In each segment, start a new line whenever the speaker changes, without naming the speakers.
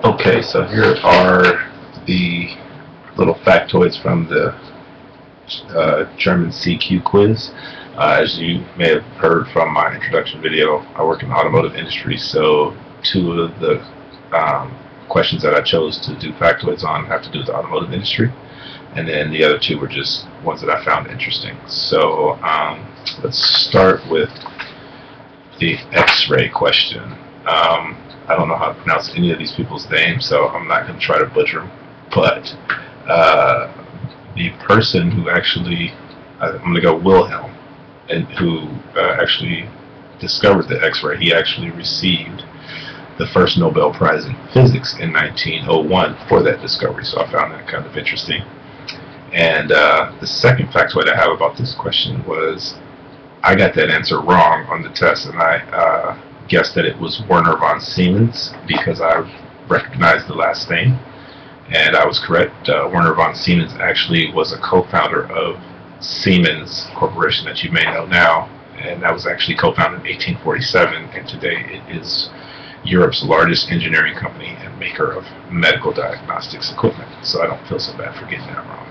Okay, so here are the little factoids from the German CQ quiz. As you may have heard from my introduction video, I work in the automotive industry, so two of the questions that I chose to do factoids on have to do with the automotive industry, and then the other two were just ones that I found interesting. So let's start with the X-ray question. I don't know how to pronounce any of these people's names, so I'm not going to try to butcher them, but the person who actually, I'm going to go Wilhelm, and who actually discovered the X-ray, he actually received the first Nobel Prize in Physics in 1901 for that discovery, so I found that kind of interesting. And the second factoid I have about this question was, I got that answer wrong on the test, and I guessed that it was Werner von Siemens because I recognized the last name, and I was correct. Werner von Siemens actually was a co-founder of Siemens Corporation that you may know now, and that was actually co-founded in 1847, and today it is Europe's largest engineering company and maker of medical diagnostics equipment, so I don't feel so bad for getting that wrong.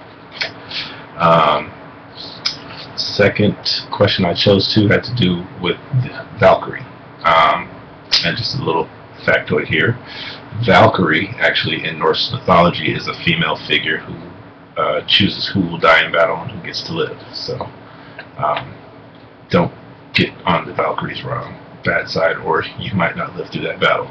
Second question I chose to had to do with the Valkyrie. And just a little factoid here. Valkyrie, actually in Norse mythology, is a female figure who chooses who will die in battle and who gets to live. So don't get on the Valkyrie's bad side, or you might not live through that battle.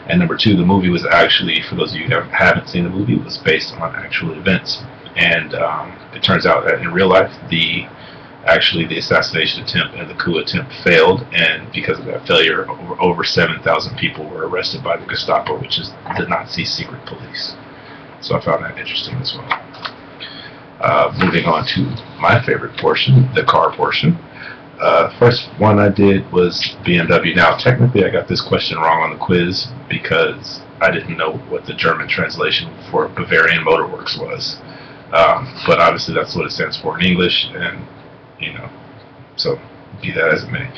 And number two, the movie was actually, for those of you who haven't seen the movie, was based on actual events. And it turns out that in real life, the assassination attempt and the coup attempt failed, and because of that failure, over 7,000 people were arrested by the Gestapo, which is the Nazi secret police. So I found that interesting as well. Moving on to my favorite portion, the car portion. First one I did was BMW. Now, technically, I got this question wrong on the quiz because I didn't know what the German translation for Bavarian Motor Works was. But obviously, that's what it stands for in English, and so be that as it may.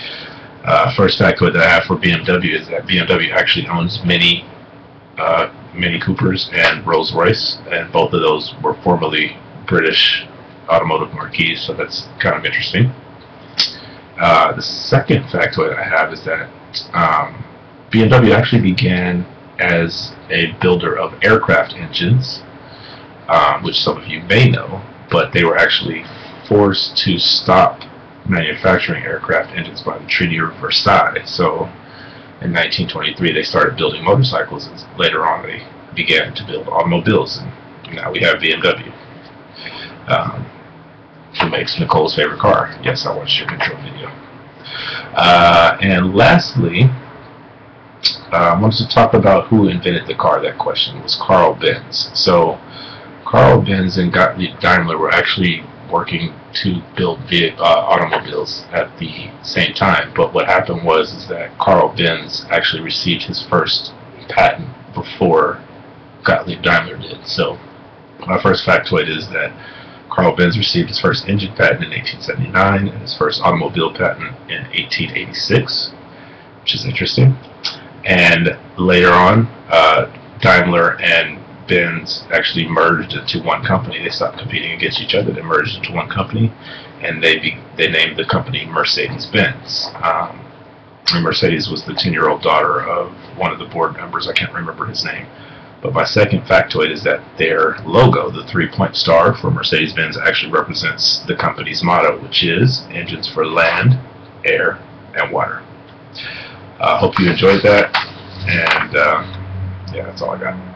First factoid that I have for BMW is that BMW actually owns Mini Coopers and Rolls-Royce, and both of those were formerly British automotive marques, so that's kind of interesting. The second factoid I have is that BMW actually began as a builder of aircraft engines, which some of you may know, but they were actually forced to stop manufacturing aircraft engines by the Treaty of Versailles. So in 1923 they started building motorcycles, and later on they began to build automobiles, and now we have BMW. Who makes Nicole's favorite car? Yes, I watched your intro video. And lastly, I wanted to talk about who invented the car. That question was Carl Benz. So Carl Benz and Gottlieb Daimler were actually working to build automobiles at the same time, but what happened was that Carl Benz actually received his first patent before Gottlieb Daimler did. So my first factoid is that Carl Benz received his first engine patent in 1879 and his first automobile patent in 1886, which is interesting. And later on, Daimler and Benz actually merged into one company. They stopped competing against each other. They merged into one company, and they named the company Mercedes-Benz. And Mercedes was the 10-year-old daughter of one of the board members. I can't remember his name. But my second factoid is that their logo, the three-point star for Mercedes-Benz, actually represents the company's motto, which is engines for land, air, and water. Hope you enjoyed that, and yeah, that's all I got.